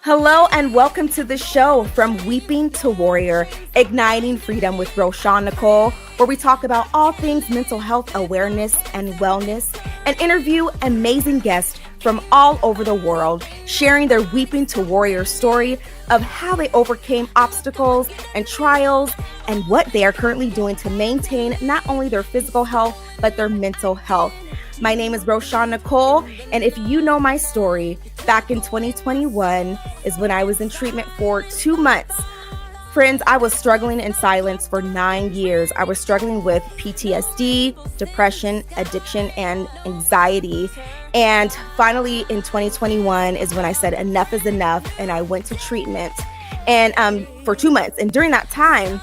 Hello and welcome to the show, From Weeping to Warrior, Igniting Freedom with Roshawn Nicole, where we talk about all things mental health awareness and wellness and interview amazing guests from all over the world, sharing their Weeping to Warrior story of how they overcame obstacles and trials and what they are currently doing to maintain not only their physical health, but their mental health. My name is Roshawn Nicole, and if you know my story, back in 2021 is when I was in treatment for 2 months. Friends, I was struggling in silence for 9 years. I was struggling with PTSD, depression, addiction, and anxiety. And finally, in 2021 is when I said enough is enough, and I went to treatment and for 2 months. And during that time,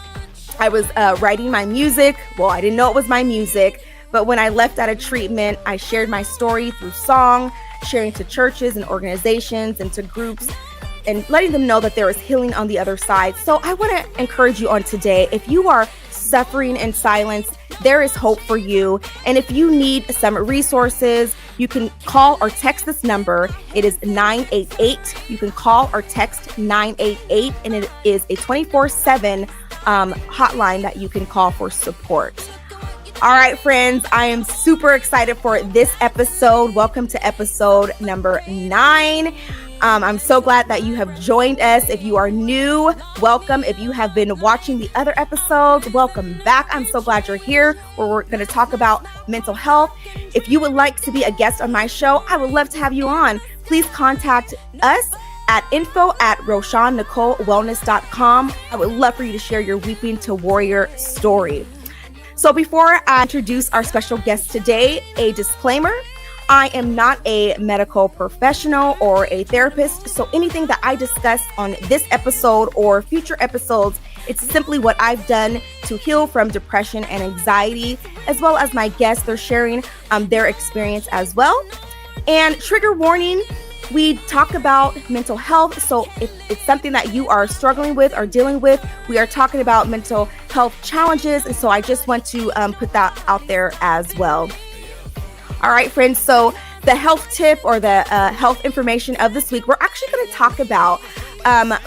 I was writing my music. Well, I didn't know it was my music. But when I left out of treatment, I shared my story through song, sharing to churches and organizations and to groups and letting them know that there is healing on the other side. So I want to encourage you on today. If you are suffering in silence, there is hope for you. And if you need some resources, you can call or text this number. It is 988. You can call or text 988, and it is a 24/7 hotline that you can call for support. All right, friends, I am super excited for this episode. Welcome to episode number 9. I'm so glad that you have joined us. If you are new, welcome. If you have been watching the other episodes, welcome back. I'm so glad you're here, where we're going to talk about mental health. If you would like to be a guest on my show, I would love to have you on. Please contact us at info@RoshawnNicoleWellness.com. I would love for you to share your Weeping to Warrior story. So before I introduce our special guest today, a disclaimer. I am not a medical professional or a therapist, so anything that I discuss on this episode or future episodes, it's simply what I've done to heal from depression and anxiety, as well as my guests. They're sharing their experience as well. And trigger warning, we talk about mental health. So if it's something that you are struggling with or dealing with, we are talking about mental health challenges. And so I just want to put that out there as well. All right, friends. So the health tip or the health information of this week, we're actually going to talk about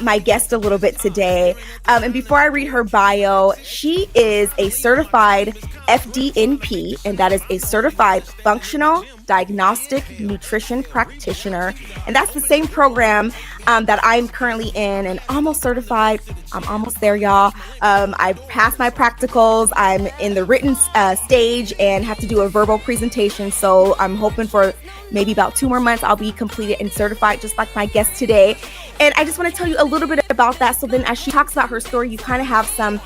my guest a little bit today. And before I read her bio, she is a certified FDNP, and that is a certified functional diagnostic nutrition practitioner. And that's the same program that I'm currently in and almost certified. I'm almost there, y'all. I've passed my practicals. I'm in the written stage and have to do a verbal presentation. So I'm hoping for maybe about 2 more months, I'll be completed and certified, just like my guest today. And I just want to tell you a little bit about that. So then as she talks about her story, you kind of have some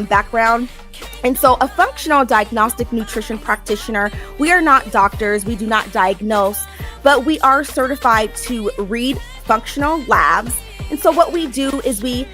background. And so a functional diagnostic nutrition practitioner, we are not doctors, we do not diagnose, but we are certified to read functional labs. And so what we do is we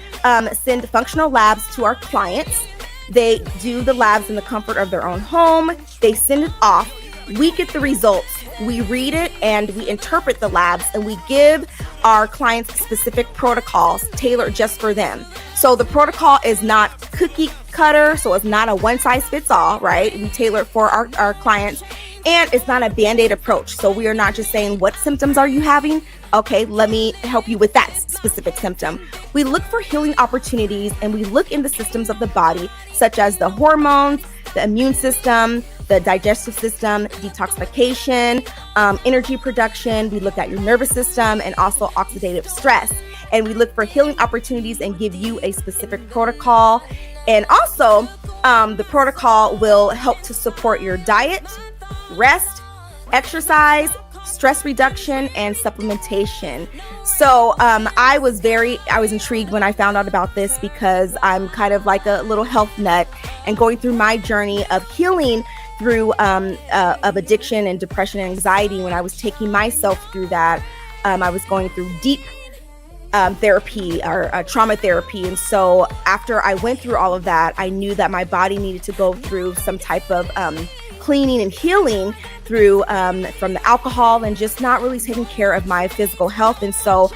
send functional labs to our clients. They do the labs in the comfort of their own home. They send it off. We get the results. We read it and we interpret the labs, and we give our clients specific protocols tailored just for them. So the protocol is not cookie cutter, so it's not a one size fits all, right? We tailor it for our clients, and it's not a Band-Aid approach. So we are not just saying, what symptoms are you having? Okay, let me help you with that specific symptom. We look for healing opportunities, and we look in the systems of the body, such as the hormones, the immune system, the digestive system, detoxification, energy production. We look at your nervous system and also oxidative stress. And we look for healing opportunities and give you a specific protocol. And also, the protocol will help to support your diet, rest, exercise, stress reduction, and supplementation. So I was intrigued when I found out about this, because I'm kind of like a little health nut and going through my journey of healing through of addiction and depression and anxiety. When I was taking myself through that, I was going through deep therapy or trauma therapy. And so after I went through all of that, I knew that my body needed to go through some type of cleaning and healing through from the alcohol and just not really taking care of my physical health. And so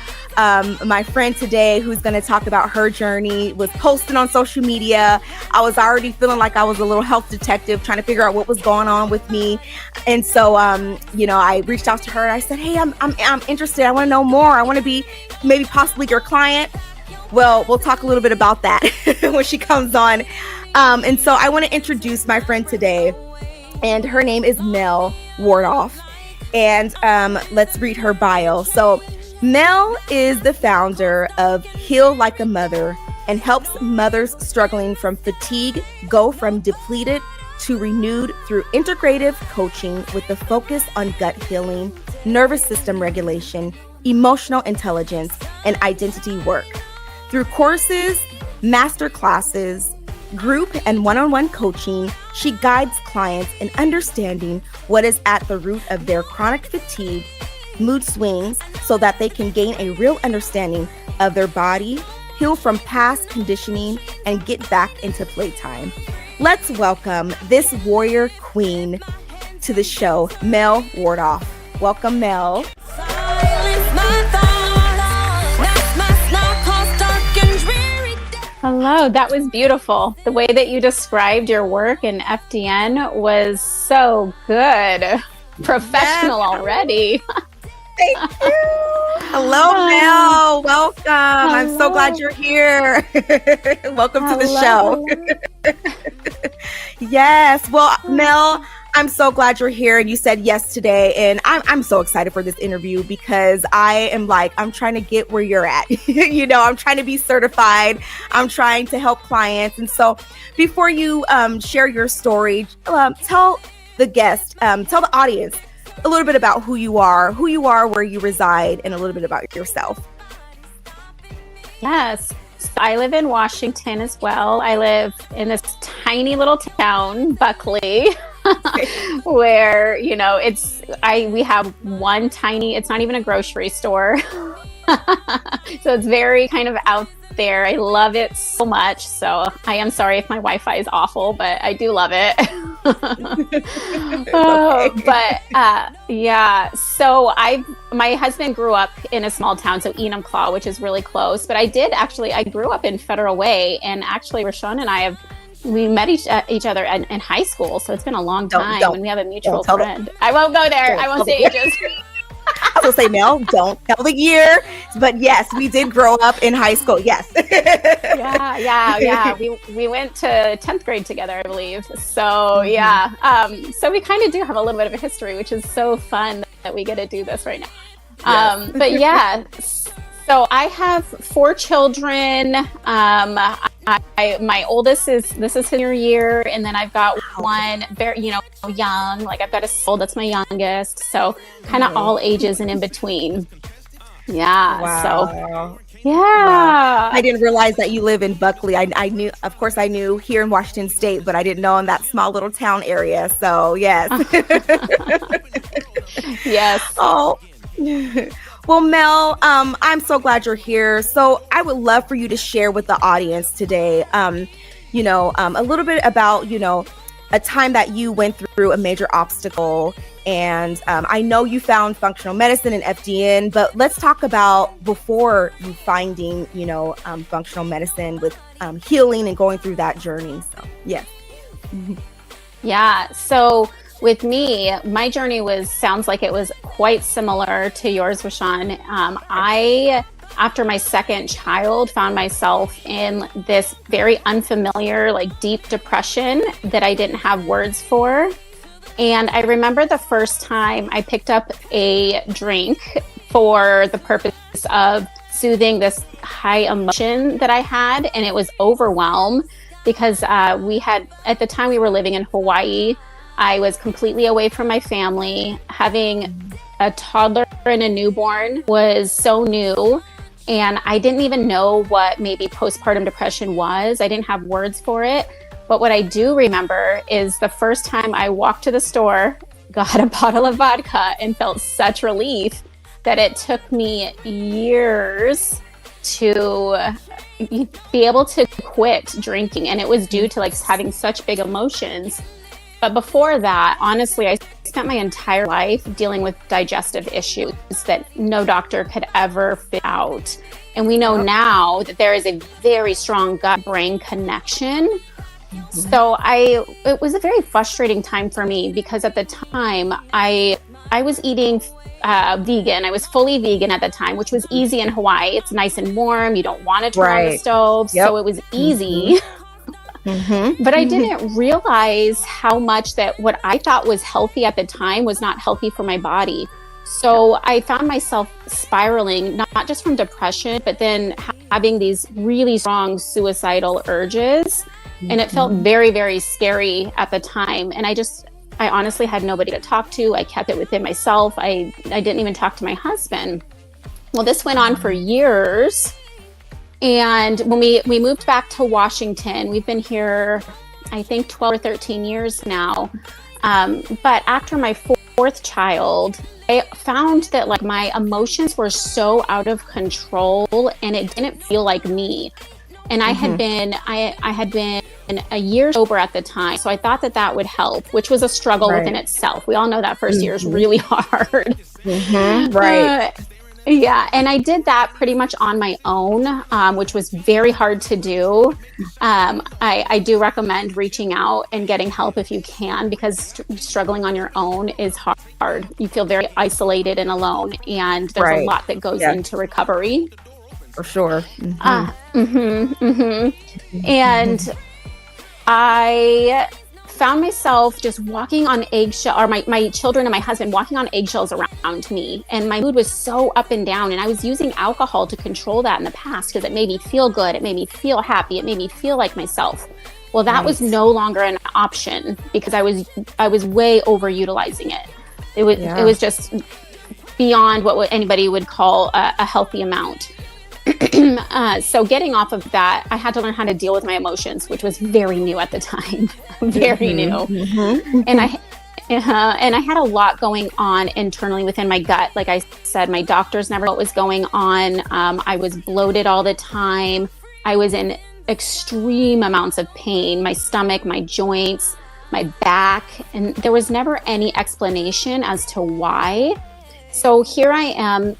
my friend today who's going to talk about her journey was posting on social media. I was already feeling like I was a little health detective trying to figure out what was going on with me. And so, I reached out to her and I said, hey, I'm interested. I want to know more. I want to be maybe possibly your client. Well, we'll talk a little bit about that when she comes on. And so I want to introduce my friend today, and her name is Mel Wardhaugh. And let's read her bio. So Mel is the founder of Heal Like a Mother and helps mothers struggling from fatigue go from depleted to renewed through integrative coaching with the focus on gut healing, nervous system regulation, emotional intelligence, and identity work. Through courses, master classes, group and one-on-one coaching, she guides clients in understanding what is at the root of their chronic fatigue, mood swings, so that they can gain a real understanding of their body, heal from past conditioning, and get back into playtime. Let's welcome this warrior queen to the show, Mel Wardhaugh. Welcome, Mel. Hello, that was beautiful. The way that you described your work in FDN was so good. Professional already. Thank you. Hello, Mel. Welcome. Hello. I'm so glad you're here. Welcome to the show. Yes. Well, Mel, I'm so glad you're here and you said yes today. And I'm so excited for this interview because I'm trying to get where you're at. I'm trying to be certified. I'm trying to help clients. And so before you share your story, tell the guest, tell the audience a little bit about who you are, where you reside, and a little bit about yourself. Yes. So I live in Washington as well. I live in this tiny little town, Buckley. Where we have one tiny, it's not even a grocery store. So it's very kind of out there. I love it so much. So I am sorry if my Wi-Fi is awful, but I do love it. So my husband grew up in a small town, so Enumclaw, which is really close. But I grew up in Federal Way, and actually Roshawn and I we met each other in high school, so it's been a long time, and we have a mutual friend. I won't go there. I won't say ages. I will say, Mel, don't tell the year. But yes, we did grow up in high school. Yes. Yeah. We went to 10th grade together, I believe. So yeah. So we kind of do have a little bit of a history, which is so fun that we get to do this right now. Yes. But yeah. So I have 4 children. My oldest this is his senior year, and then I've got one very, young. Like I've got a soul that's my youngest. So kind of all ages and in between. Yeah. Wow. So yeah. Wow. I didn't realize that you live in Buckley. I knew, of course, I knew here in Washington State, but I didn't know in that small little town area. So yes. Yes. Oh. Well, Mel, I'm so glad you're here. So I would love for you to share with the audience today, a little bit about, a time that you went through a major obstacle. And I know you found functional medicine and FDN, but let's talk about before you finding, functional medicine with healing and going through that journey. So, yeah. Yeah. So with me, my journey sounds like it was quite similar to yours, Roshawn. I, after my second child, found myself in this very unfamiliar, deep depression that I didn't have words for. And I remember the first time I picked up a drink for the purpose of soothing this high emotion that I had, and it was overwhelm because at the time we were living in Hawaii. I was completely away from my family. Having a toddler and a newborn was so new, and I didn't even know what maybe postpartum depression was. I didn't have words for it. But what I do remember is the first time I walked to the store, got a bottle of vodka, and felt such relief that it took me years to be able to quit drinking. And it was due to having such big emotions. But before that, honestly, I spent my entire life dealing with digestive issues that no doctor could ever figure out. And we know now that there is a very strong gut-brain connection. So it was a very frustrating time for me because at the time I was eating vegan. I was fully vegan at the time, which was easy in Hawaii. It's nice and warm. You don't want to turn on the stove. So it was easy. But I didn't realize how much that what I thought was healthy at the time was not healthy for my body. So I found myself spiraling, not just from depression, but then having these really strong suicidal urges. And it felt very, very scary at the time. And I honestly had nobody to talk to. I kept it within myself. I didn't even talk to my husband. Well, this went on for years. And when we moved back to Washington, we've been here, I think 12 or 13 years now. But after my fourth child, I found that like my emotions were so out of control and it didn't feel like me. And I had been a year sober at the time. So I thought that would help, which was a struggle within itself. We all know that first year is really hard. Yeah. And I did that pretty much on my own, which was very hard to do. I do recommend reaching out and getting help if you can, because struggling on your own is hard. You feel very isolated and alone. And there's a lot that goes into recovery. For sure. And I found myself just walking on eggshells, or my children and my husband walking on eggshells around me. And my mood was so up and down. And I was using alcohol to control that in the past because it made me feel good. It made me feel happy. It made me feel like myself. Well, that was no longer an option because I was way overutilizing it. It was just beyond what anybody would call a healthy amount. So getting off of that, I had to learn how to deal with my emotions, which was very new at the time, very new. And I had a lot going on internally within my gut. Like I said, my doctors never knew what was going on. I was bloated all the time. I was in extreme amounts of pain, my stomach, my joints, my back, and there was never any explanation as to why. So here I am,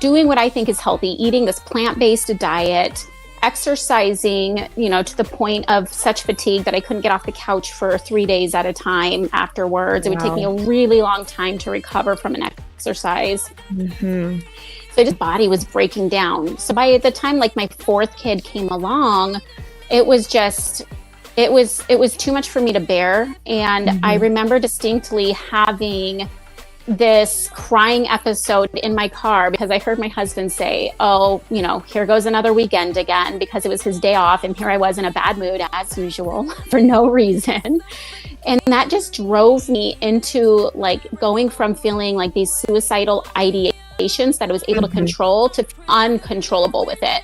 doing what I think is healthy, eating this plant-based diet, exercising, to the point of such fatigue that I couldn't get off the couch for 3 days at a time afterwards. It would take me a really long time to recover from an exercise. So just body was breaking down. So by the time like my fourth kid came along, it was too much for me to bear. And I remember distinctly having this crying episode in my car because I heard my husband say, here goes another weekend again, because it was his day off. And here I was in a bad mood as usual for no reason. And that just drove me into like going from feeling like these suicidal ideations that I was able to control to uncontrollable with it.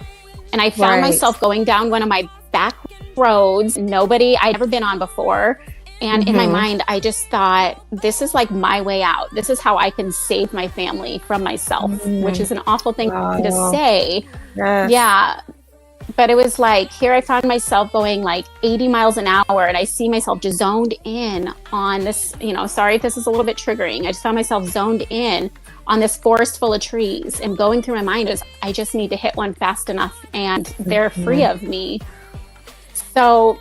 And I found myself going down one of my back roads, I'd never been on before. And in my mind, I just thought, this is like my way out. This is how I can save my family from myself, which is an awful thing to say. Yeah. But it was like, here I found myself going like 80 miles an hour, and I see myself just zoned in on this, sorry if this is a little bit triggering. I just found myself zoned in on this forest full of trees, and going through my mind is, I just need to hit one fast enough and they're free of me. So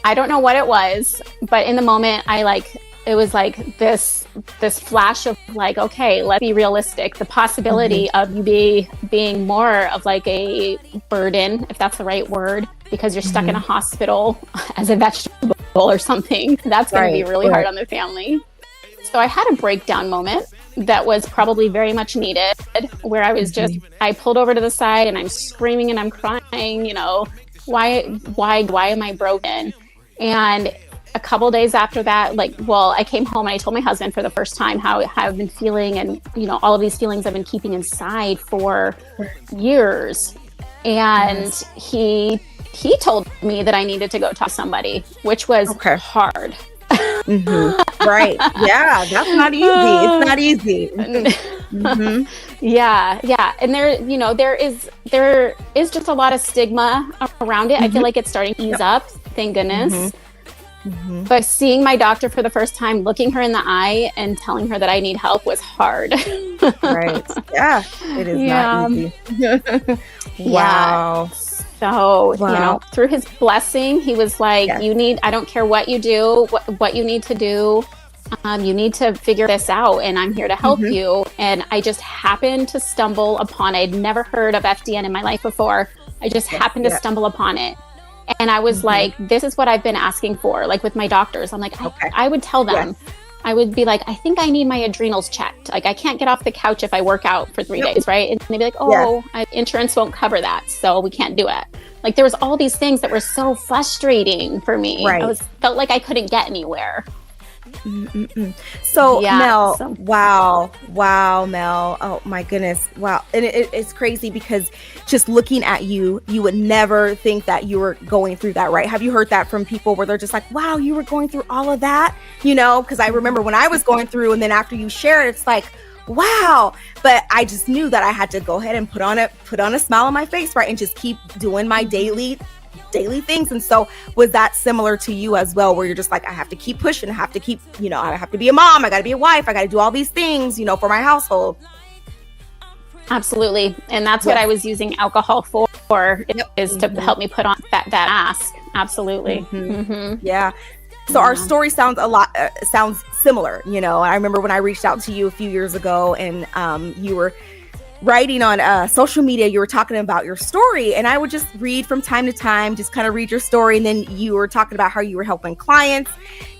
I don't know what it was, but in the moment it was like this flash of like, okay, let's be realistic. The possibility of you being more of like a burden, if that's the right word, because you're stuck in a hospital as a vegetable or something, that's going to be really hard on the family. So I had a breakdown moment that was probably very much needed, where I was I pulled over to the side and I'm screaming and I'm crying, why am I broken? And a couple days after that, I came home and I told my husband for the first time how I've been feeling, and all of these feelings I've been keeping inside for years. And he told me that I needed to go talk to somebody, which was hard. Right. Yeah, that's not easy. It's not easy. Yeah. And there is just a lot of stigma around it. I feel like it's starting to ease up. Thank goodness. But seeing my doctor for the first time, looking her in the eye and telling her that I need help was hard. Right. Yeah. It is not easy. Wow. So, you know, through his blessing, he was like, I don't care what you do, what you need to do. You need to figure this out, and I'm here to help you. And I just happened to stumble upon it. I'd never heard of FDN in my life before. I just happened to stumble upon it. And I was like, this is what I've been asking for, like with my doctors. I'm like, I would tell them, I would be like, I think I need my adrenals checked. Like, I can't get off the couch if I work out for 3 days, right? And they'd be like, insurance won't cover that, so we can't do it. Like, there was all these things that were so frustrating for me. I felt like I couldn't get anywhere. So Mel, wow, Mel, oh my goodness, wow. And it's crazy because just looking at you, you would never think that you were going through that, right? Have you heard that from people where they're just like, wow, you were going through all of that, you know? Because I remember when I was going through, and then after you share it, it's like, wow. But I just knew that I had to go ahead and put on a smile on my face, right? And just keep doing my daily things. And so was that similar to you as well, where you're just like, I have to keep pushing, I have to keep, you know, I have to be a mom, I got to be a wife, I got to do all these things, you know, for my household? Absolutely. And that's what I was using alcohol for, is to help me put on that mask. Absolutely. Yeah. So our story sounds sounds similar. You know, I remember when I reached out to you a few years ago, and you were writing on social media, you were talking about your story, and I would just read from time to time, just kind of read your story. And then you were talking about how you were helping clients,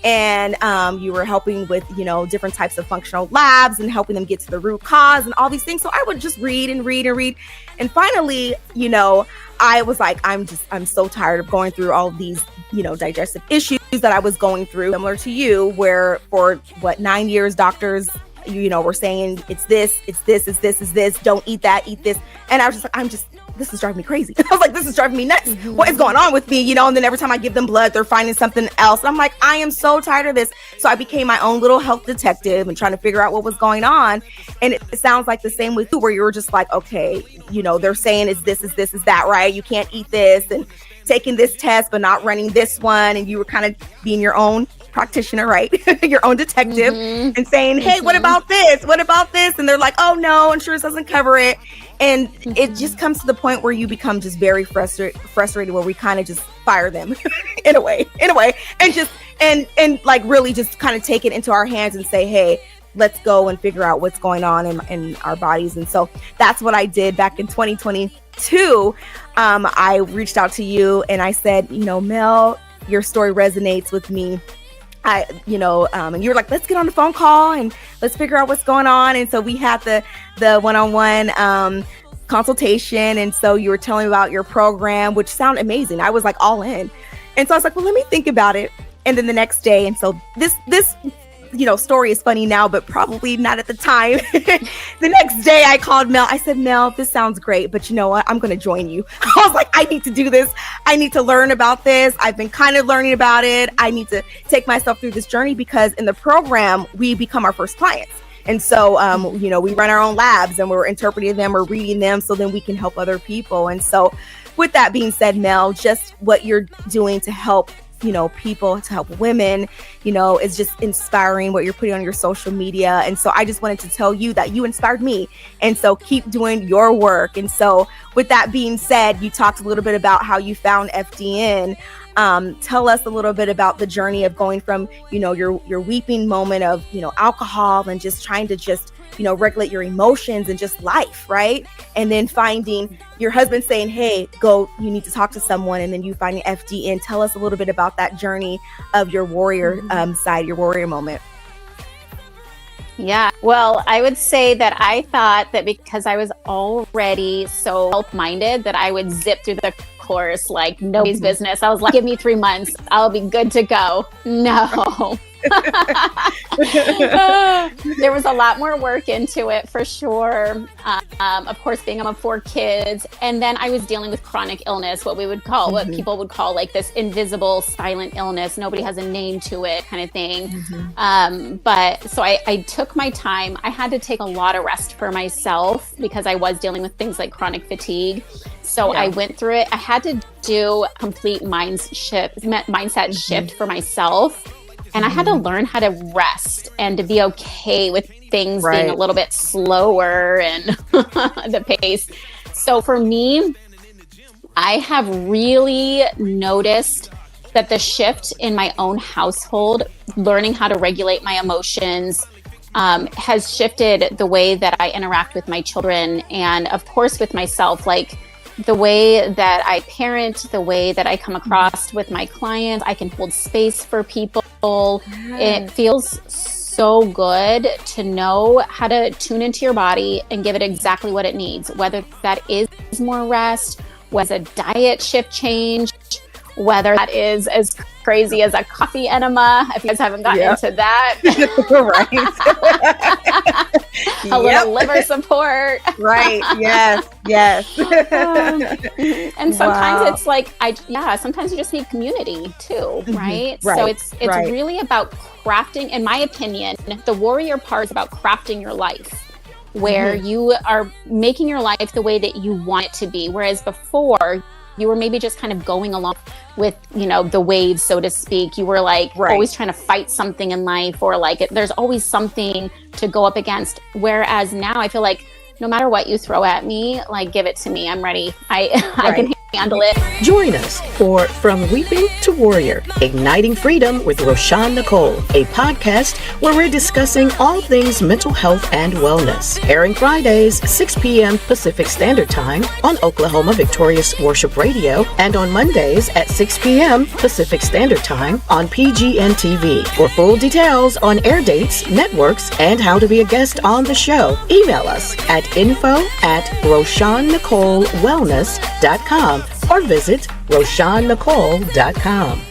and you were helping with, you know, different types of functional labs and helping them get to the root cause and all these things. So I would just read and read and read. And finally, you know, I was like, I'm so tired of going through all of these, you know, digestive issues that I was going through, similar to you, where for 9 years, doctors, you know, were saying it's this, don't eat that, eat this. And I was just like, this is driving me crazy. I was like, this is driving me nuts. What is going on with me? You know, and then every time I give them blood, they're finding something else. I'm like, I am so tired of this. So I became my own little health detective and trying to figure out what was going on. And it sounds like the same with you, where you were just like, okay, you know, they're saying is this, is that, right? You can't eat this, and taking this test, but not running this one. And you were kind of being your own practitioner, right? Your own detective, and saying, hey, what about this? What about this? And they're like, oh no, insurance doesn't cover it. And it just comes to the point where you become just very frustrated, where we kind of just fire them in a way, and just, and like really just kind of take it into our hands and say, hey, let's go and figure out what's going on in our bodies. And so that's what I did back in 2022. I reached out to you and I said, you know, Mel, your story resonates with me. And you were like, let's get on the phone call and let's figure out what's going on. And so we had the one-on-one consultation. And so you were telling me about your program, which sounded amazing. I was like all in. And so I was like, well, let me think about it. And then the next day, and so this story is funny now, but probably not at the time. The next day I called Mel. I said, Mel, this sounds great, but you know what? I'm going to join you. I was like, I need to do this. I need to learn about this. I've been kind of learning about it. I need to take myself through this journey, because in the program, we become our first clients. And so, we run our own labs and we're interpreting them or reading them so then we can help other people. And so with that being said, Mel, just what you're doing to help people, to help women, is just inspiring, what you're putting on your social media. And so I just wanted to tell you that you inspired me. And so keep doing your work. And so with that being said, you talked a little bit about how you found FDN. Tell us a little bit about the journey of going from, your weeping moment of, alcohol and just trying to regulate your emotions and just life, right? And then finding your husband saying, hey, go, you need to talk to someone. And then you finding FDN. Tell us a little bit about that journey of your warrior side, your warrior moment. Yeah, well, I would say that I thought that because I was already so health-minded that I would zip through the course like nobody's business. I was like, give me 3 months, I'll be good to go. No. There was a lot more work into it for sure. Of course, being a mom of 4 kids, and then I was dealing with chronic illness, what people would call like this invisible silent illness. Nobody has a name to it, kind of thing. But so I took my time. I had to take a lot of rest for myself because I was dealing with things like chronic fatigue. So I went through it. I had to do a complete mindset shift for myself. And I had to learn how to rest and to be okay with things being a little bit slower and the pace. So for me, I have really noticed that the shift in my own household, learning how to regulate my emotions, has shifted the way that I interact with my children and, of course, with myself. Like the way that I parent, the way that I come across with my clients, I can hold space for people. It feels so good to know how to tune into your body and give it exactly what it needs, whether that is more rest, whether it's a diet shift change, whether that is as crazy as a coffee enema, if you guys haven't gotten into that. A little liver support. Yes. And sometimes it's like, sometimes you just need community too, right? So it's really about crafting, in my opinion, the warrior part is about crafting your life, where you are making your life the way that you want it to be. Whereas before, you were maybe just kind of going along with, the waves, so to speak. You were like always trying to fight something in life, or like there's always something to go up against. Whereas now I feel like no matter what you throw at me, like give it to me. I'm ready. I can handle it. Join us for From Weeping to Warrior, Igniting Freedom with Roshawn Nicole, a podcast where we're discussing all things mental health and wellness. Airing Fridays, 6 p.m. Pacific Standard Time on Oklahoma Victorious Worship Radio, and on Mondays at 6 p.m. Pacific Standard Time on PGN TV. For full details on air dates, networks, and how to be a guest on the show, email us at info@RoshawnNicoleWellness.com or visit RoshawnNicole.com.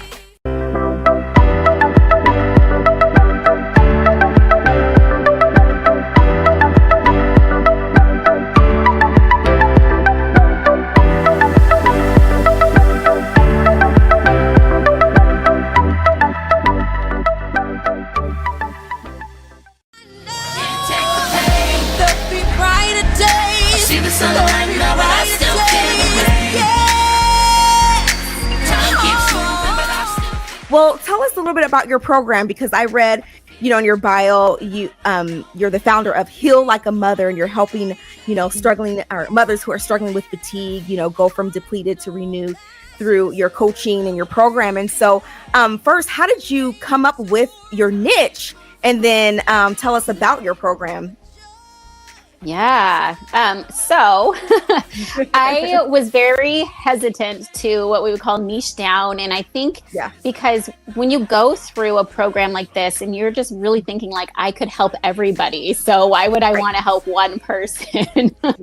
Well, tell us a little bit about your program, because I read, in your bio, you're the founder of Heal Like a Mother, and you're helping, struggling or mothers who are struggling with fatigue, go from depleted to renewed through your coaching and your program. And so, first, how did you come up with your niche? And then tell us about your program. Yeah. So I was very hesitant to what we would call niche down. And I think because when you go through a program like this and you're just really thinking like, I could help everybody, so why would I want to help one person? But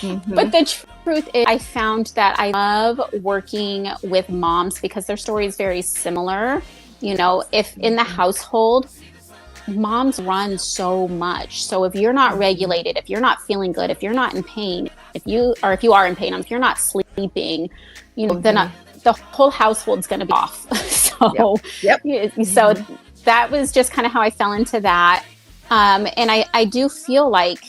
the truth is, I found that I love working with moms because their story is very similar. If in the household, moms run so much. So if you're not regulated, if you're not feeling good, if you're not in pain, if you are in pain, if you're not sleeping, then the whole household's going to be off. So that was just kind of how I fell into that. And I do feel like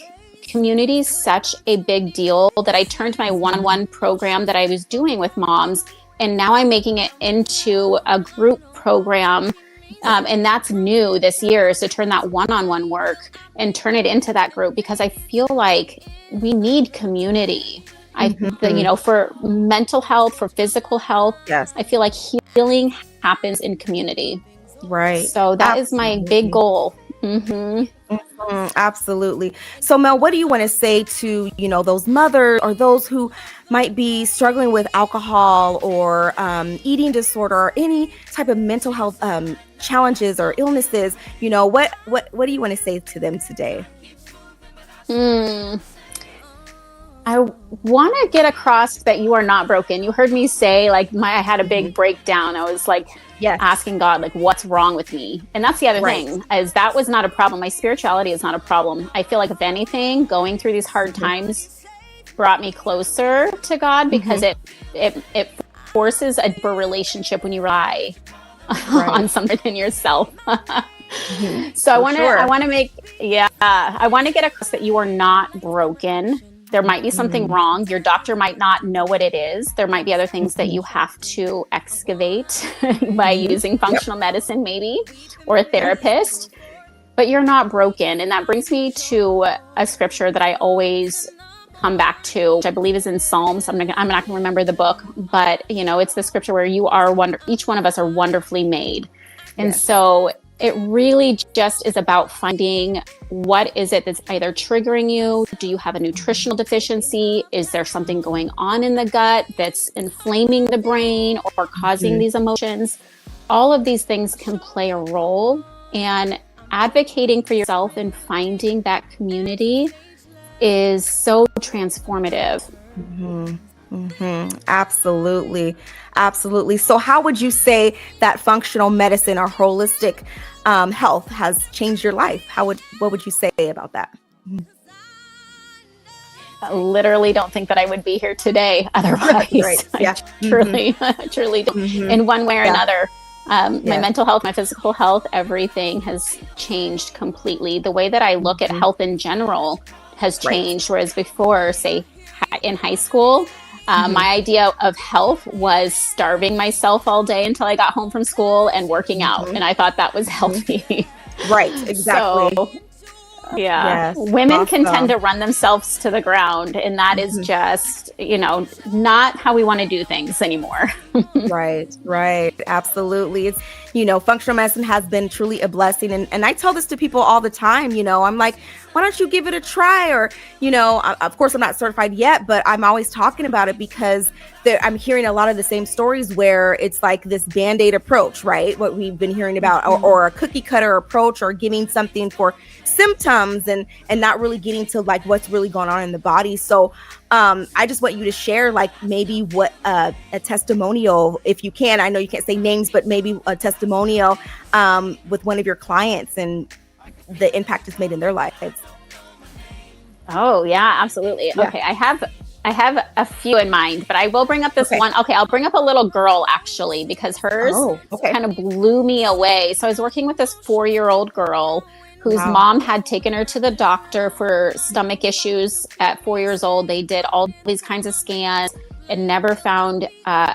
community is such a big deal that I turned my one-on-one program that I was doing with moms, and now I'm making it into a group program. And that's new this year, is to turn that one-on-one work and turn it into that group, because I feel like we need community. For mental health, for physical health, I feel like healing happens in community. Right. So that is my big goal. Absolutely. So Mel, what do you want to say to, those mothers or those who might be struggling with alcohol or eating disorder or any type of mental health challenges or illnesses? What do you want to say to them today? I want to get across that you are not broken. You heard me say, like, I had a big breakdown. I was like, asking God, like, what's wrong with me? And that's the other thing, is that was not a problem. My spirituality is not a problem. I feel like, if anything, going through these hard times brought me closer to God, because it forces a deeper relationship when you rely on something than yourself. So I want to get across that you are not broken. There might be something wrong. Your doctor might not know what it is. There might be other things that you have to excavate by using functional medicine, maybe, or a therapist. But you're not broken. And that brings me to a scripture that I always come back to, which I believe is in Psalms. I'm not going to remember the book, but it's the scripture where each one of us are wonderfully made. And so it really just is about finding what is it that's either triggering you. Do you have a nutritional deficiency? Is there something going on in the gut that's inflaming the brain or causing these emotions? All of these things can play a role, and advocating for yourself and finding that community is so transformative. Absolutely. Absolutely. So how would you say that functional medicine or holistic health has changed your life? What would you say about that? I literally don't think that I would be here today otherwise. Right. Yeah. Truly do. In one way or another. My mental health, my physical health, everything has changed completely. The way that I look at health in general has changed. Whereas before, say in high school, my idea of health was starving myself all day until I got home from school and working out. And I thought that was healthy. Right. Exactly. So, women can tend to run themselves to the ground, and that is just, not how we want to do things anymore. Right. Absolutely. It's, functional medicine has been truly a blessing. And I tell this to people all the time, I'm like, why don't you give it a try? Or, of course I'm not certified yet, but I'm always talking about it because I'm hearing a lot of the same stories where it's like this Band-Aid approach, right? What we've been hearing about, or a cookie cutter approach, or giving something for symptoms and not really getting to like what's really going on in the body. So I just want you to share like maybe what a testimonial, if you can. I know you can't say names, but maybe a testimonial with one of your clients and the impact it's made in their lives. Oh yeah, absolutely. Yeah. Okay, I have a few in mind, but I will bring up this one. Okay, I'll bring up a little girl actually, because hers kind of blew me away. So I was working with this 4-year-old girl whose mom had taken her to the doctor for stomach issues at 4 years old. They did all these kinds of scans and never found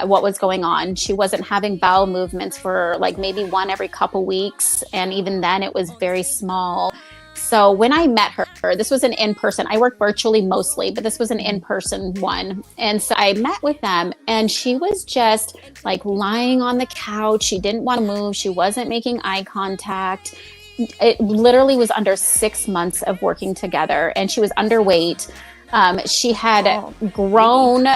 what was going on. She wasn't having bowel movements for like maybe one every couple weeks. And even then it was very small. So when I met her, this was an in-person, I work virtually mostly, but this was an in-person one. And so I met with them and she was just like lying on the couch. She didn't want to move. She wasn't making eye contact. It literally was under 6 months of working together, and she was underweight. She had grown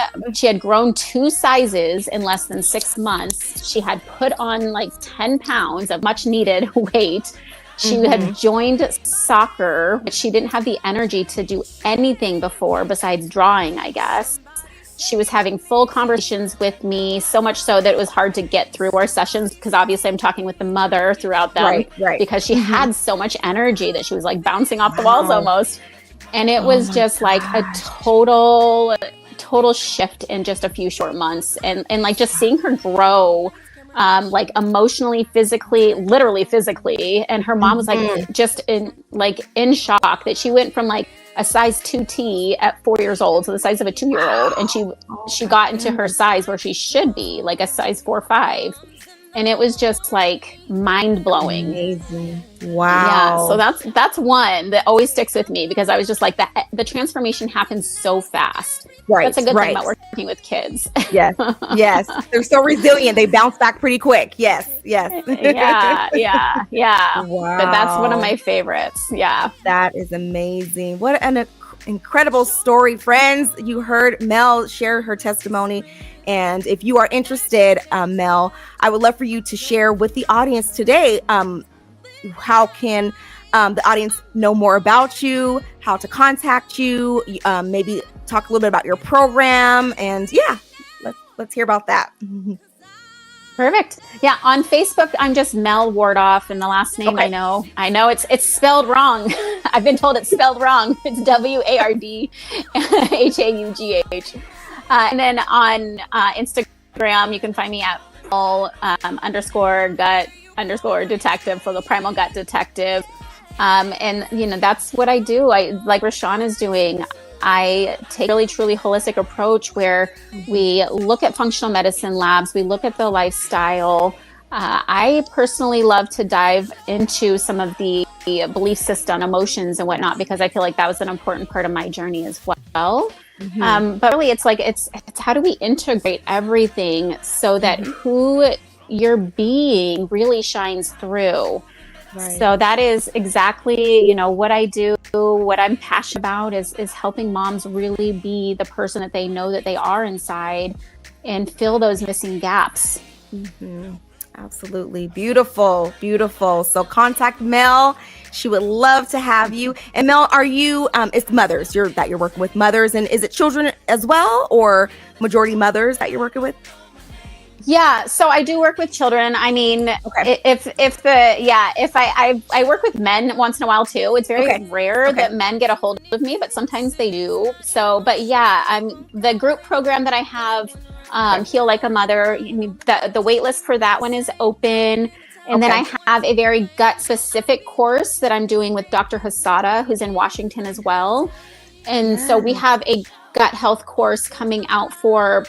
2 sizes in less than 6 months. She had put on like 10 pounds of much needed weight. She had joined soccer, but she didn't have the energy to do anything before besides drawing, I guess. She was having full conversations with me, so much so that it was hard to get through our sessions because obviously I'm talking with the mother throughout them because she had so much energy that she was like bouncing off the walls almost. And it was just like a total shift in just a few short months. And like just seeing her grow, like emotionally, physically, literally physically. And her mom was like just in shock that she went from like a size 2T at 4 years old, so the size of a 2-year-old, and she got into her size where she should be, like a size 4 or 5. And it was just like mind blowing. Amazing. Wow. Yeah. So that's one that always sticks with me because I was just like the transformation happens so fast. Right. That's a good thing about working with kids. Yes. Yes. They're so resilient. They bounce back pretty quick. Yes. Yes. Yeah. Wow. But that's one of my favorites. Yeah. That is amazing. What an incredible story, friends. You heard Mel share her testimony. And if you are interested, Mel, I would love for you to share with the audience today, how can the audience know more about you, how to contact you, maybe talk a little bit about your program, and let's hear about that. Perfect. Yeah, on Facebook, I'm just Mel Wardhaugh, and the last name I know it's spelled wrong. I've been told it's spelled wrong. It's Wardhaugh. And then on Instagram, you can find me at _gut_detective for the Primal Gut Detective. And that's what I do. I like Roshawn is doing. I take a really truly holistic approach where we look at functional medicine labs, we look at the lifestyle. I personally love to dive into some of the belief system, emotions and whatnot, because I feel like that was an important part of my journey as well. But really it's how do we integrate everything so that who you're being really shines through. Right. So that is exactly, what I do. What I'm passionate about is helping moms really be the person that they know that they are inside and fill those missing gaps. Absolutely. Beautiful. Beautiful. So contact Mel. She would love to have you. And Mel, are you, it's mothers that you're working with, mothers, and is it children as well, or majority mothers that you're working with? Yeah, so I do work with children. I mean, if I work with men once in a while too. It's very rare that men get a hold of me, but sometimes they do. So, but yeah, the group program that I have, Heal Like a Mother, the wait list for that one is open. And then I have a very gut specific course that I'm doing with Dr. Hasada, who's in Washington as well. And so we have a gut health course coming out for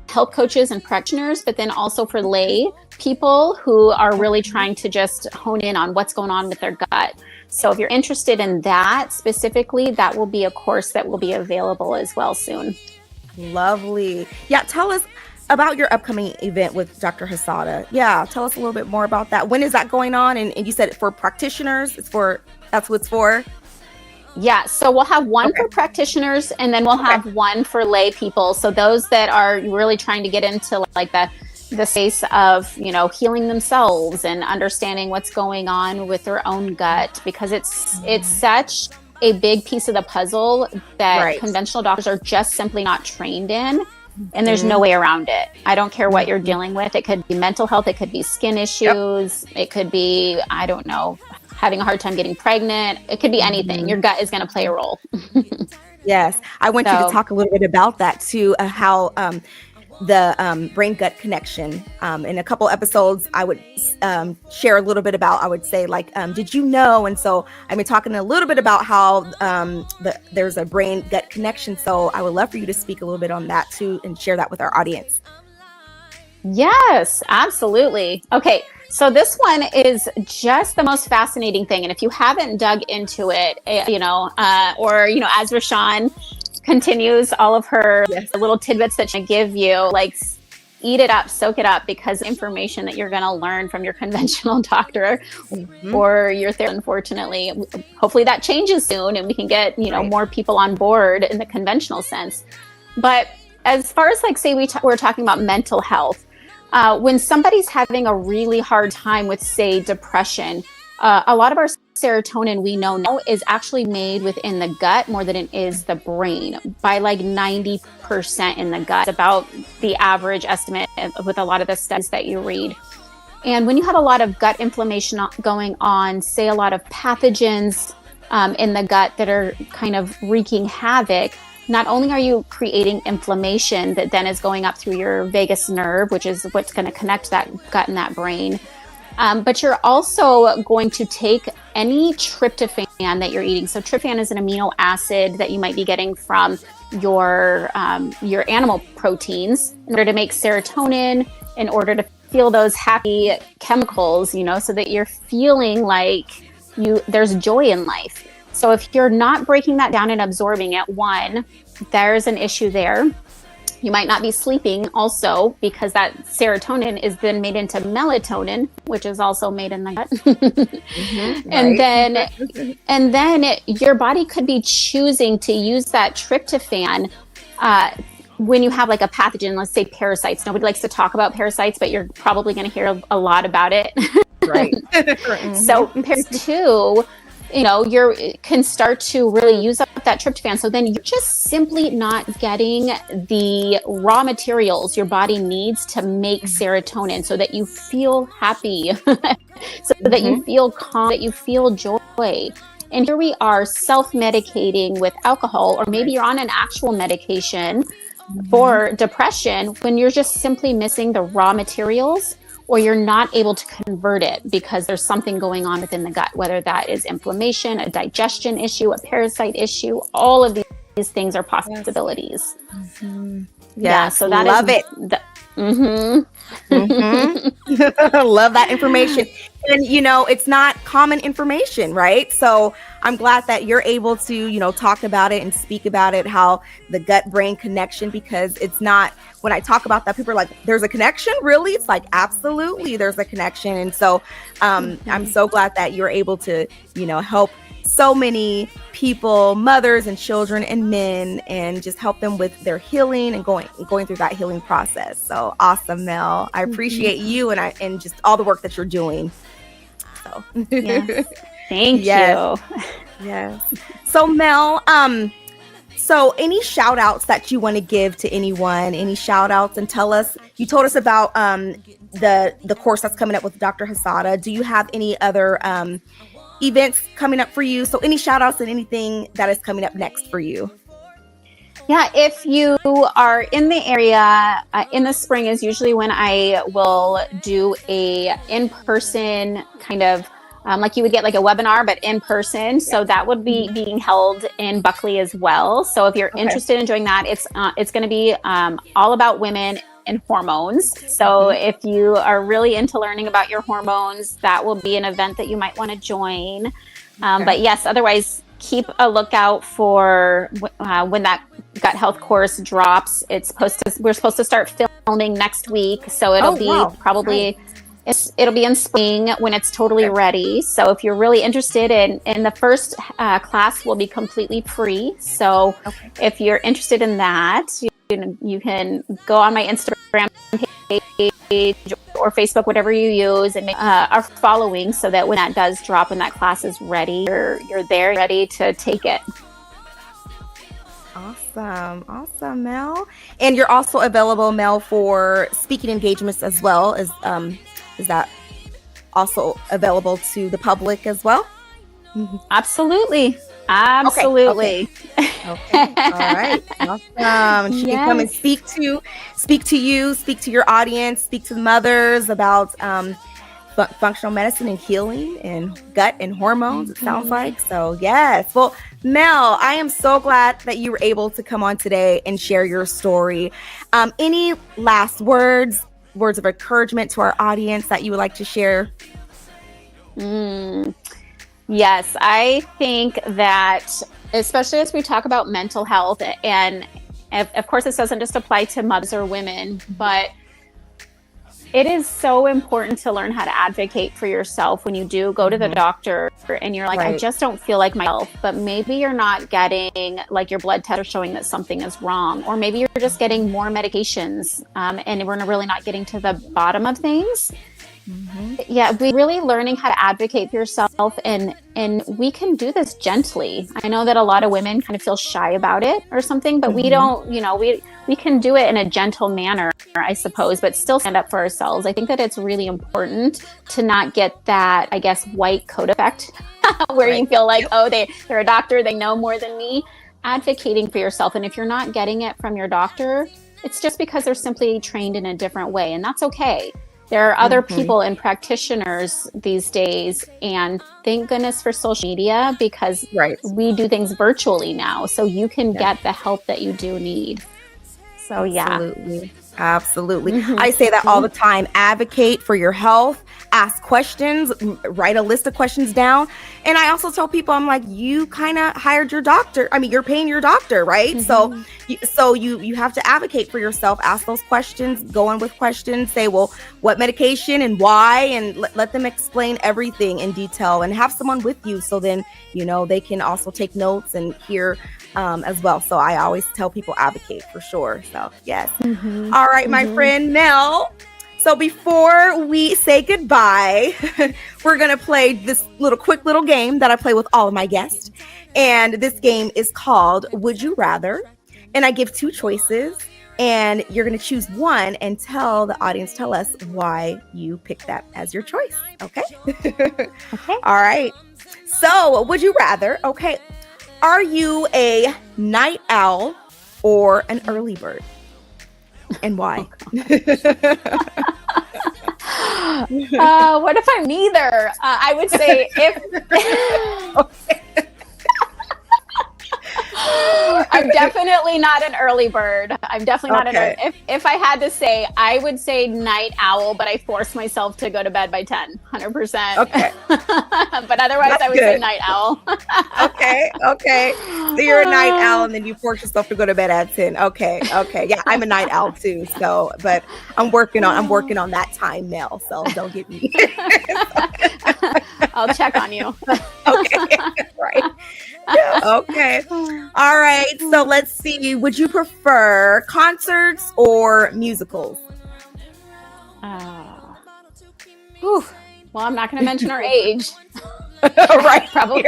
health coaches and practitioners, but then also for lay people who are really trying to just hone in on what's going on with their gut. So if you're interested in that specifically, that will be a course that will be available as well soon. Lovely. Yeah, tell us about your upcoming event with Dr. Hasada. Yeah, tell us a little bit more about that. When is that going on? And you said for practitioners, that's what it's for? Yeah, so we'll have one for practitioners, and then we'll have one for lay people. So those that are really trying to get into like the space of, healing themselves and understanding what's going on with their own gut, because it's such a big piece of the puzzle that conventional doctors are just simply not trained in. And there's no way around it. I don't care what you're dealing with. It could be mental health. It could be skin issues. It could be, I don't know, having a hard time getting pregnant. It could be anything. Your gut is going to play a role. Yes. I want you to talk a little bit about that too, how the brain-gut connection. In a couple episodes, I would share a little bit about, I would say like, did you know? And so I've been talking a little bit about how there's a brain-gut connection. So I would love for you to speak a little bit on that too and share that with our audience. Yes, absolutely. Okay. So this one is just the most fascinating thing. And if you haven't dug into it, as Roshawn continues all of her little tidbits that she give you, like eat it up, soak it up, because information that you're going to learn from your conventional doctor or your therapist, unfortunately, hopefully that changes soon and we can get, more people on board in the conventional sense. But as far as like, say we're talking about mental health, when somebody's having a really hard time with, say, depression, a lot of our serotonin we know now is actually made within the gut more than it is the brain, by like 90% in the gut, about the average estimate with a lot of the studies that you read. And when you have a lot of gut inflammation going on, say a lot of pathogens in the gut that are kind of wreaking havoc, not only are you creating inflammation that then is going up through your vagus nerve, which is what's going to connect that gut and that brain, but you're also going to take any tryptophan that you're eating. So tryptophan is an amino acid that you might be getting from your animal proteins in order to make serotonin, in order to feel those happy chemicals, so that you're feeling like there's joy in life. So if you're not breaking that down and absorbing it, one, there's an issue there. You might not be sleeping also, because that serotonin is then made into melatonin, which is also made in the gut. And then your body could be choosing to use that tryptophan when you have like a pathogen, let's say parasites. Nobody likes to talk about parasites, but you're probably going to hear a lot about it. Right. So pair two, you can start to really use up that tryptophan. So then you're just simply not getting the raw materials your body needs to make serotonin so that you feel happy, so that you feel calm, that you feel joy. And here we are self-medicating with alcohol, or maybe you're on an actual medication for depression when you're just simply missing the raw materials, or you're not able to convert it because there's something going on within the gut, whether that is inflammation, a digestion issue, a parasite issue, all of these things are possibilities. Mm-hmm. Yeah, so that love is it. Love that information. And it's not common information, right? So I'm glad that you're able to talk about it and speak about it, how the gut brain connection, because it's not, when I talk about that, people are like, there's a connection, really? It's like, absolutely there's a connection. And so I'm so glad that you're able to help so many people, mothers and children and men, and just help them with their healing and going through that healing process. So awesome, Mel. I appreciate you and just all the work that you're doing. So yes. Thank you. Yes. So Mel, so any shout outs that you want to give to anyone, any shout outs, and you told us about the course that's coming up with Dr. Hasada. Do you have any other events coming up for you? So any shout outs and anything that is coming up next for you? Yeah, if you are in the area, in the spring is usually when I will do a in-person kind of, like you would get like a webinar, but in person. So that would be being held in Buckley as well. So if you're interested in doing that, it's going to be all about women and hormones. So if you are really into learning about your hormones, that will be an event that you might want to join. But yes, otherwise, keep a lookout for when that gut health course drops. We're supposed to start filming next week. So it'll be probably, it'll be in spring when it's totally ready. So if you're really interested in the first class will be completely free. So if you're interested in that, you can go on my Instagram page or Facebook, whatever you use, and make our following so that when that does drop and that class is ready, you're there ready to take it. Awesome, Mel. And you're also available, Mel, for speaking engagements as well. Is that also available to the public as well? Absolutely. Okay. All right. Awesome. She can come and speak to you, speak to your audience, speak to the mothers about functional medicine and healing and gut and hormones, it sounds like. So yes. Well, Mel, I am so glad that you were able to come on today and share your story. Any last words of encouragement to our audience that you would like to share? Yes, I think that, especially as we talk about mental health, and of course this doesn't just apply to mothers or women, but it is so important to learn how to advocate for yourself when you do go to the doctor and you're like, I just don't feel like myself, but maybe you're not getting, like, your blood tests are showing that something is wrong, or maybe you're just getting more medications and we're really not getting to the bottom of things. Yeah, we really learning how to advocate for yourself, and we can do this gently. I know that a lot of women kind of feel shy about it or something, but we don't, we can do it in a gentle manner, I suppose, but still stand up for ourselves. I think that it's really important to not get that, I guess, white coat effect where you feel like, oh, they're a doctor, they know more than me. Advocating for yourself, and if you're not getting it from your doctor, it's just because they're simply trained in a different way, and that's okay. There are other people and practitioners these days, and thank goodness for social media, because we do things virtually now, so you can get the help that you do need. So Absolutely. I say that all the time. Advocate for your health, ask questions, write a list of questions down. And I also tell people, I'm like, you kind of hired your doctor. I mean, you're paying your doctor, right? So you have to advocate for yourself, ask those questions, go in with questions, say, well, what medication and why, and let them explain everything in detail, and have someone with you. So then, they can also take notes and hear as well. So I always tell people advocate for sure. So yes. All right, my friend Mel. So before we say goodbye, we're going to play this quick little game that I play with all of my guests. And this game is called Would You Rather? And I give two choices, and you're going to choose one and tell us why you picked that as your choice. Okay. All right. So would you rather? Okay. Are you a night owl or an early bird? And why? What if I'm neither? I would say if I'm I'm definitely not an early bird. I'm definitely not an early. If I had to say, I would say night owl, but I force myself to go to bed by 10, 100%. Okay. But otherwise, I would say night owl. Okay. So you're a night owl, and then you force yourself to go to bed at 10. Okay. Yeah, I'm a night owl too. So, but I'm working on that time, Mel. So don't get me. I'll check on you. Okay. Right. Okay. All right. So let's see. Would you prefer concerts or musicals? Well, I'm not going to mention our age. Right. Probably.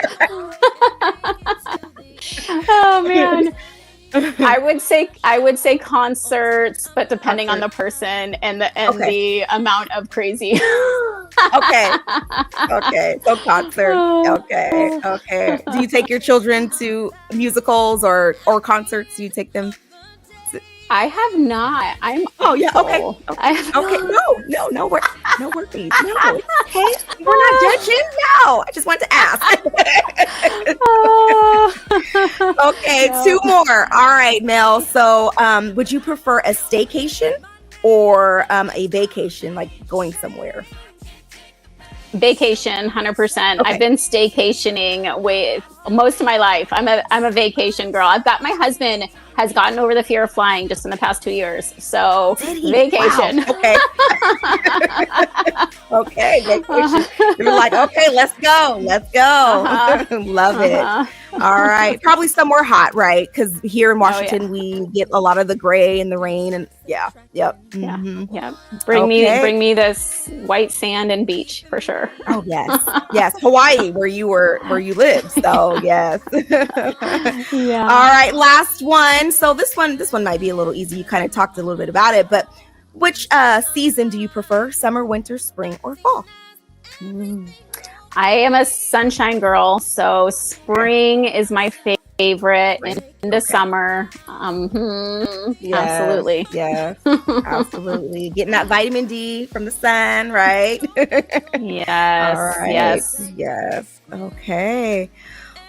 Oh man. I would say concerts, but depending on the person and the amount of crazy. Okay. So concerts. Okay. Do you take your children to musicals or concerts? Do you take them? I have not. I'm. Oh yeah. Okay. No worries. No. Okay. We're not judging. No. I just wanted to ask. Okay. No. 2 more. All right, Mel. So, would you prefer a staycation or a vacation, like going somewhere? Vacation, 100%. Okay. I've been staycationing with most of my life. I'm a vacation girl. My husband has gotten over the fear of flying just in the past 2 years. So vacation. Wow. Okay. Okay, vacation. You're like, okay, let's go. Love it. All right. Probably somewhere hot, right? Because here in Washington, we get a lot of the gray and the rain, and yep. Mm-hmm. Yeah. Bring me this white sand and beach for sure. Oh yes. Hawaii, where you live. So yes. Yeah. All right. Last one. So this one might be a little easy. You kind of talked a little bit about it, but which season do you prefer? Summer, winter, spring, or fall? I am a sunshine girl, so spring is my favorite. Into summer. Yes, absolutely. Yeah, absolutely. Getting that vitamin D from the sun, right? Yes. All right. Yes. Okay.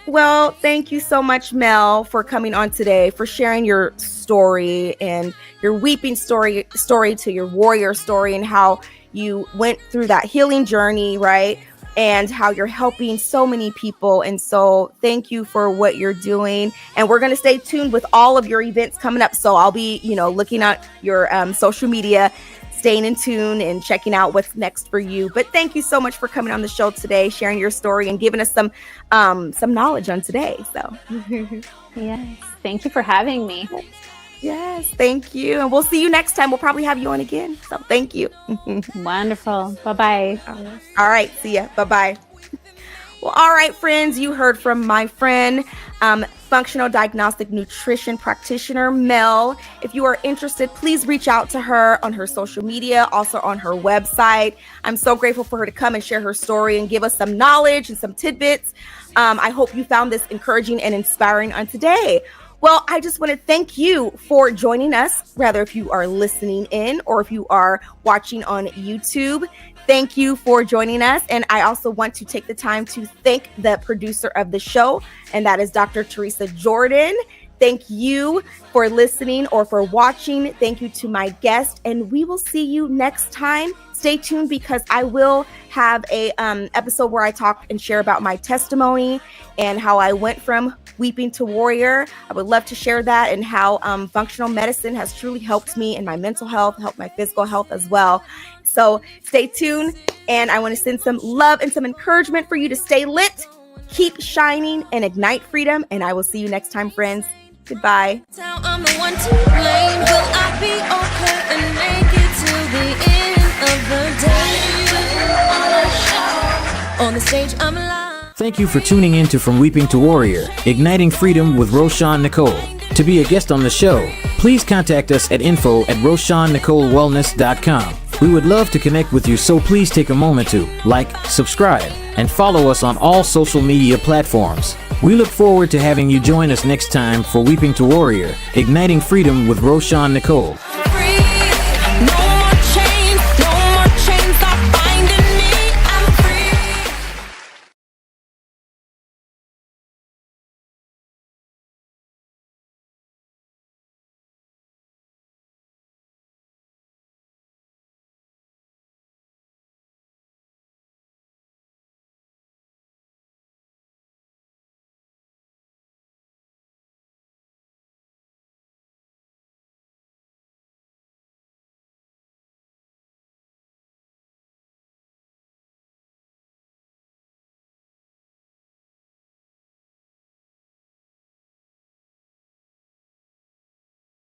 Well, thank you so much, Mel, for coming on today, for sharing your story and your weeping story to your warrior story, and how you went through that healing journey, right? And how you're helping so many people. And so thank you for what you're doing. And we're going to stay tuned with all of your events coming up. So I'll be, looking at your social media, staying in tune and checking out what's next for you. But thank you so much for coming on the show today, sharing your story and giving us some knowledge on today. So yes, thank you for having me. Yes, thank you. And we'll see you next time. We'll probably have you on again. So thank you. Wonderful. Bye-bye. All right. See ya. Bye-bye. Well, all right, friends, you heard from my friend, functional diagnostic nutrition practitioner, Mel. If you are interested, please reach out to her on her social media, also on her website. I'm so grateful for her to come and share her story and give us some knowledge and some tidbits. I hope you found this encouraging and inspiring on today. Well, I just want to thank you for joining us, whether if you are listening in or if you are watching on YouTube. Thank you for joining us. And I also want to take the time to thank the producer of the show, and that is Dr. Teresa Jordan. Thank you for listening or for watching. Thank you to my guest, and we will see you next time. Stay tuned, because I will have a episode where I talk and share about my testimony and how I went from weeping to warrior. I would love to share that, and how functional medicine has truly helped me in my mental health, helped my physical health as well. So stay tuned, and I want to send some love and some encouragement for you to stay lit, keep shining, and ignite freedom. And I will see you next time, friends. Goodbye. I'm the one to blame. Will I be okay and make it to the end of the day? On the stage, I'm alive. Thank you for tuning in to From Weeping to Warrior, Igniting Freedom with Roshawn Nicole. To be a guest on the show, please contact us at info@RoshawnNicoleWellness.com. We would love to connect with you, so please take a moment to like, subscribe, and follow us on all social media platforms. We look forward to having you join us next time for Weeping to Warrior, Igniting Freedom with Roshawn Nicole.